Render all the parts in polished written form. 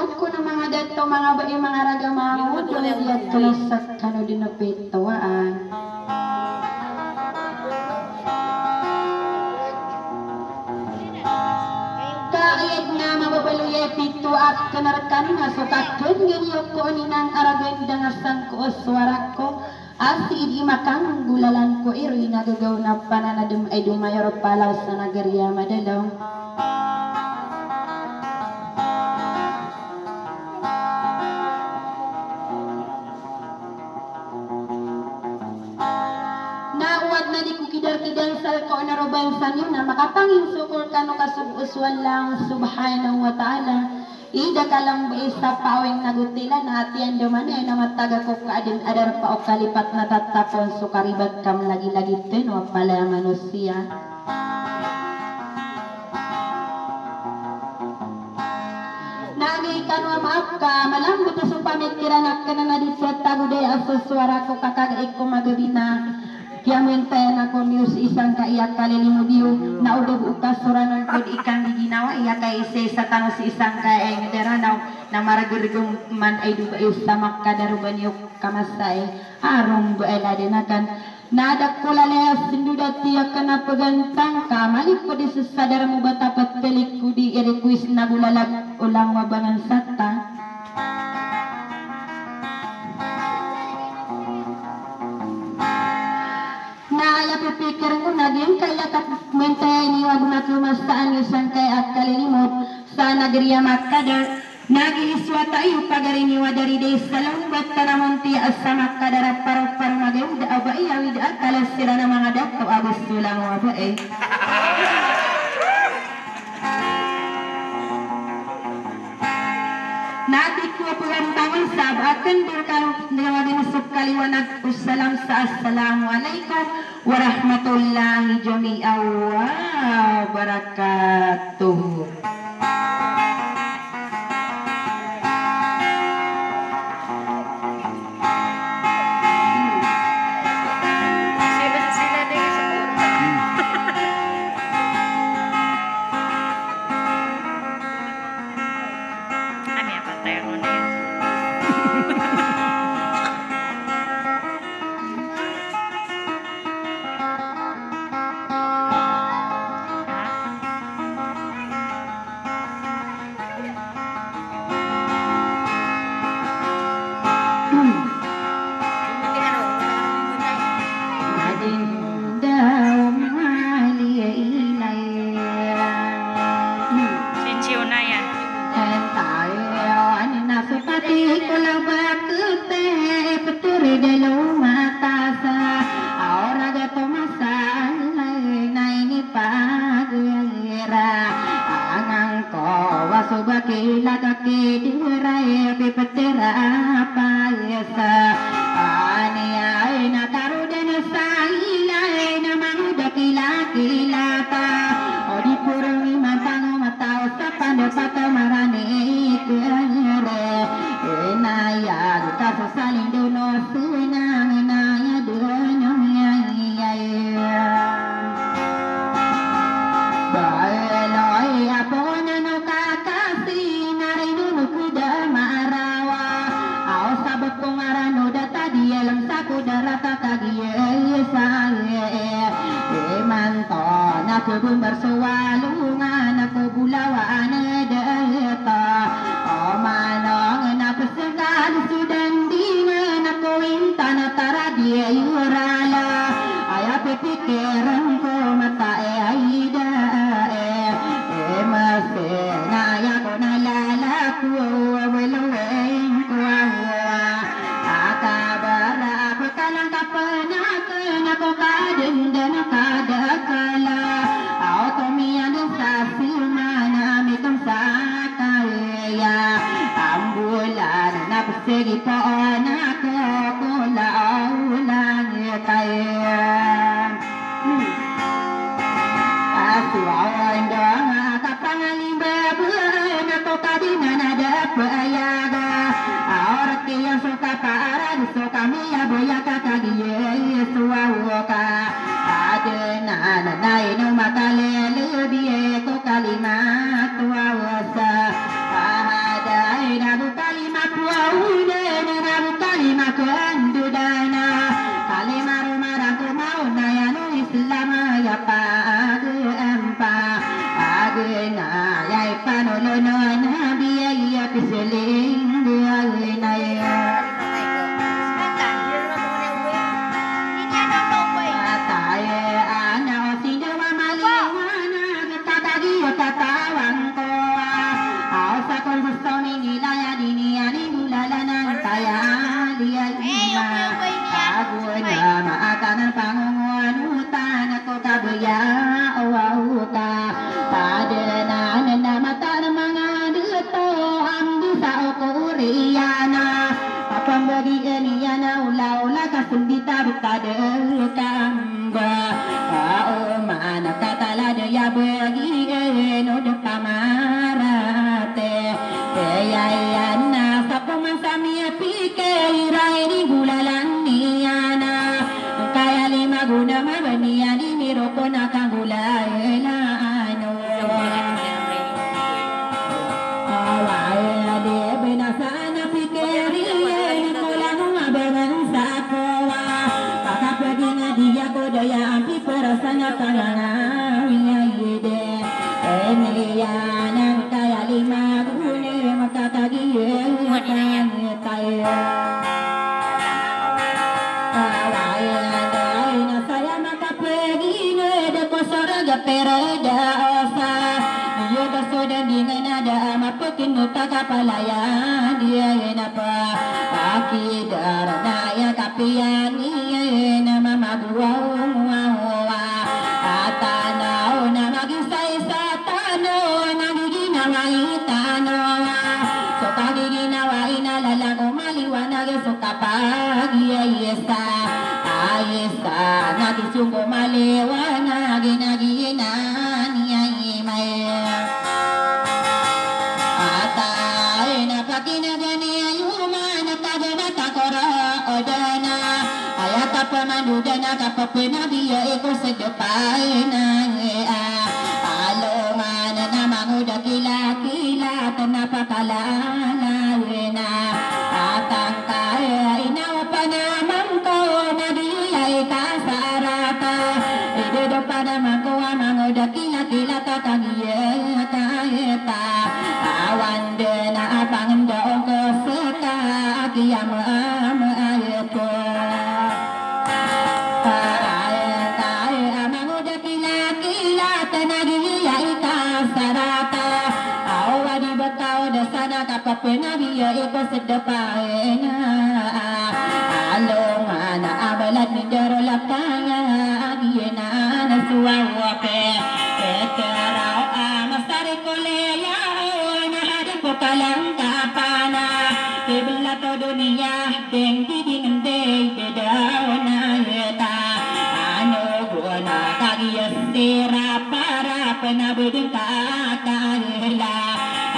Ingat ko ng mga dato, mga bae, mga ragamao, dumiyat ko ng sakano dinapit tawaan. Kaayad nga mababaluya pito at kanarakan nga sukakon ganyo ko ninang araganda nga sangko suara ko. Asi imakang gulalan ko iroy nagagaw na pananadum ay dumayor palaw sa nagarya madalaw. Nauwad na di ko kidar-kidar sa ko na roban sa niyo na makapangin sukor kano kasubuswan lang subhanahu wa ta'ala. Ida kalang isa pawing nagutila na atiyan dumanay na mataga ko kaadin adar pa o kalipat na tatapon so karibat kam lagi-lagi tin o pala manusia. Nagi kanwa maaf ka malambot sa pamikiran at kananadit sa taguday aso suara ko kakagaik ko magabina. Kiamin tayo na ko news isang kaiyak kalilimudiyo na udog ukasuranon ko ikang giginawa iya kay isa sa tango si isang kaeng deranaw na maragirigong man ay dubayo sa makadaruban yung kamasay arong baela dinakan nadak ko lalayas sindudat tiyak ka na pagantang ka malik ko di sa sadar mo ba tapat pelik ko di irikwis na bulalag ulang wabangan sata. Pikir ko na din kaya mentay ni wag matlumastaan isang kay at kalilimot sa nagriya makadar nagihiswa tayo pagarin ni wadari day sa lumbat tanamunti as sa makadar paro-paro magawid aba iyawid at talas sila ng mga dato agos tulang waba eh. Natik ko pagantangan sab akan berkarong dengan kaliwanag ussalam sa assalamualaikum warahmatullahi wabarakatuh. dekamba mana katala de ya bagi no de kamarate ya na sapo masami pike irai ni bulalan niana kaya lima guna mabania ni miroko nakangula elano awaya de benasana pikeri kolang mabengan sakowa kakak pergi dia kodaya ampi perasanya kangen ide nang kaya lima gune maka kagi kan kaya awaya saya maka pergi de kosora pereda osa yo dosoda dengan ada mapekin utaka palaya dia napa akidar daya kapiani nama madua wa atanao nama gisai satano nagi nawai tano so kagi nawai nalalago maliwana so kapagi yesa ayesa nagi sunggo malewana nagi nani ai mai Dana kapapena dia eko sedepana alongan nama muda kila-kila kenapa kalana wena atang kaya inaw panamang ko na dia ikasarata ide depan mangko mangoda kila-kila kakagia kaeta awan dena apang dong keseka kiam ayeko kapapena dia eko sedepana alongan abalat ni jaro lapanga diena nasuawape eterao amasari koleya na hadin ko kalang kapana kebela to dunia deng diding deng bedao na yeta ano guna kagiya sira para penabuding kakahela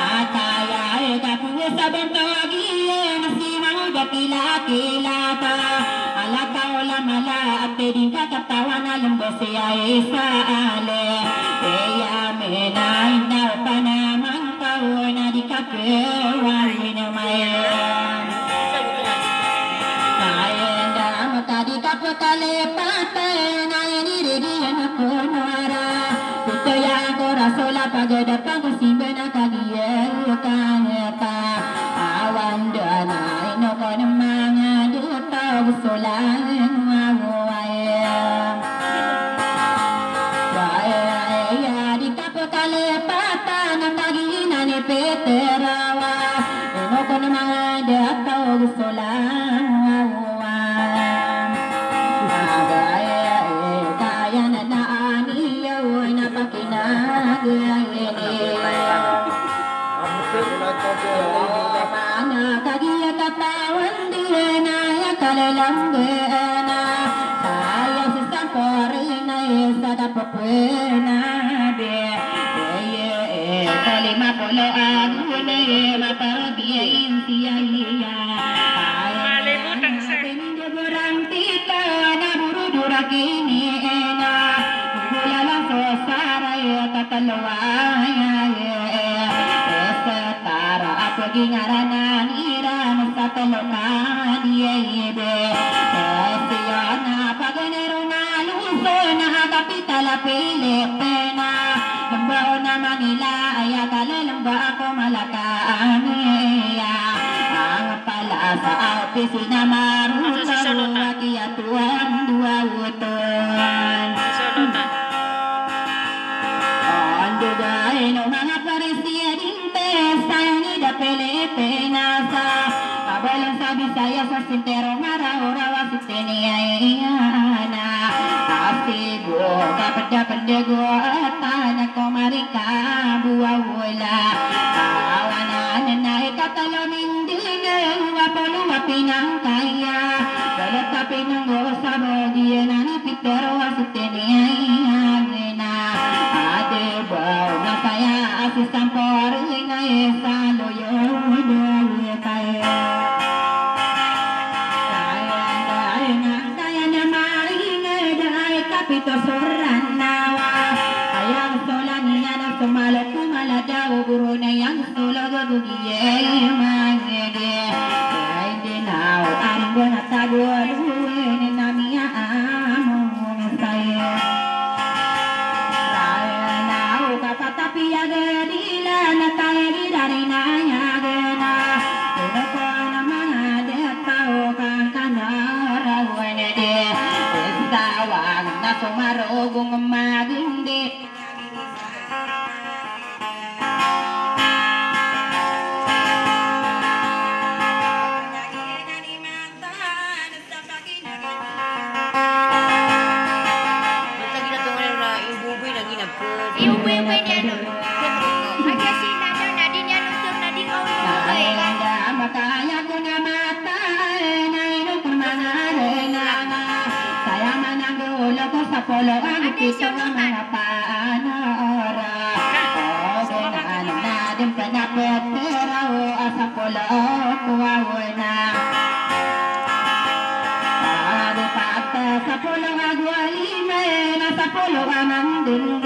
akaya kapunya sabento lagi masih mau dakila-kila ta ala kaula mala ateding katawa na lembose aisa ale ya mena ina panamang kau na dikapewa ina maya naenda makadi kapakale pate na ini redi na konara kutaya gora sola pagada pangsimbena kagiye kaneta awan dana ino kono manga duta busolan wawae ya di kapakale pata na kagina ne peterawa ino kono manga duta busolan wawae kaya na naani yo na pakina mana kagia katawan direna ya kalelanggena saya sesamporina esa kapapena be kalima polo agune maparabia insia iya malibutan sa pinja burang tita na buru durakini ena bulala sosara ya tatalawaya setara aku gingaranan ira masatalokan yebe siana paganero na luso na kapitala Pilipina lembao na Manila ay akalalamba ako malakaan ang pala sa opisina marunong wakiyatuan dua uton Andugain o mga presidente sa Unida Pilipinas kabalang sa Bisaya sa Sintero Maraurawa si Tiniyayana asigo kapanda-pandago at anak ko marika buwawala awanan na ikatalamin din wapalo mapinang kaya balat tapi nanggo sabagi nana pitero asitene ayana ade bau na saya asis sampor na esa loyo de kaya saya na mari ngadai kapito soranawa ayang solania na sumalo kumaladaw guru na yang sulaga gugiye mangede ay dinaw aring na tagol na miya among saya naw kapatapi agadila na tayo dari na yagana kuno ko na mga detao kang kanarawan de tawag na sumarugong magindi makaya ko na mata na kung mga renanga saya mananggulo ko sa polo ang pito mga paanora o ganaan na din panapit pero sa polo kuwawa na di pata sa polo agwalime na sa polo amandun